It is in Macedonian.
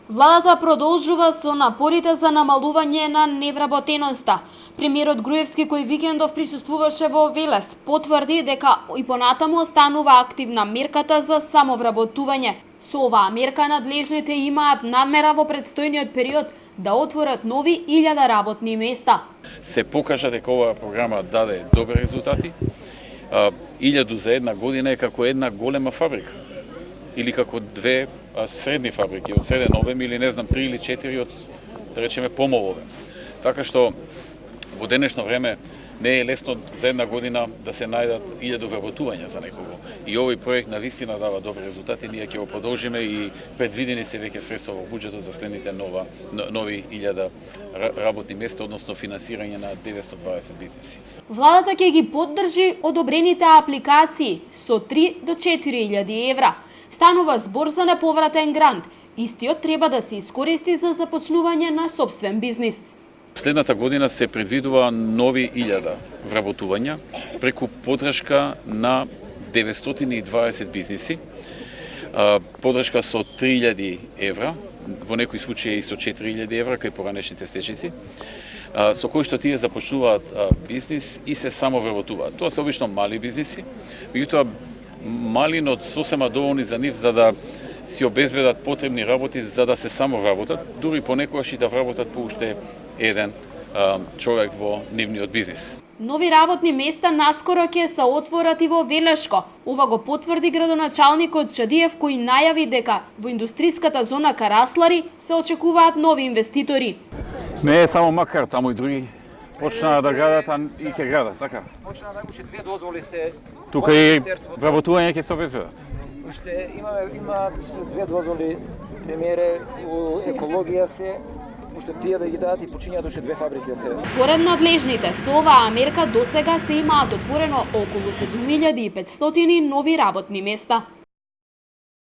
Владата продолжува со напорите за намалување на невработеноста. Премиерот Груевски, кој викендов присуствуваше во Велес, потврди дека и понатаму останува активна мерката за самовработување. Со оваа мерка надлежните имаат надмера во предстојниот период да отворат нови 1000 работни места. Се покажа дека оваа програма даде добри резултати. 1000 за една година е како една голема фабрика или како две средни фабрики од 7 обем или не знам 3 или 4 од, да речеме, помал обем. Така што во денешно време не е лесно за една година да се најдат 1000 вработувања за некого. И овој проект навистина дава добри резултати, ние ќе го продолжиме и предвидени се веќе средства во буџетот за следните нови 1000 работни места, односно финансирање на 920 бизнеси. Владата ќе ги поддржи одобрените апликации со 3 до 4000 евра. Станува збор за неповратен грант. Истиот треба да се искористи за започнување на собствен бизнис. Следната година се предвидува нови 1000 вработувања преку поддршка на 920 бизниси, поддршка со 3000 евра, во некои случаи и со 4000 евра кај поранешните стечници, со кои што тие започнуваат бизнис и се самовработуваат. Тоа се обично мали бизниси, меѓутоа мали, но сосема доволни за нив за да си обезбедат потребни работи за да се самовработат, дури понекогаш и да вработат по уште еден човек во нивниот бизнис. Нови работни места наскоро ќе се отворат и во Велешко. Ова го потврди градоначалникот Чадиев, кој најави дека во индустриската зона Караслари се очекуваат нови инвеститори. Не е само Макар, таму и други почнаа да градат, и ќе градат, така? Почнаа да уште 2 дозволи се. Тука и вработување ќе се обезбедат. Уште имаат 2 дозволи, премиере, екологија се, уште тие да ги дадат и почињаат уште 2 фабрики се. Според надлежните, со оваа мерка досега се имаат отворено околу 7500 нови работни места.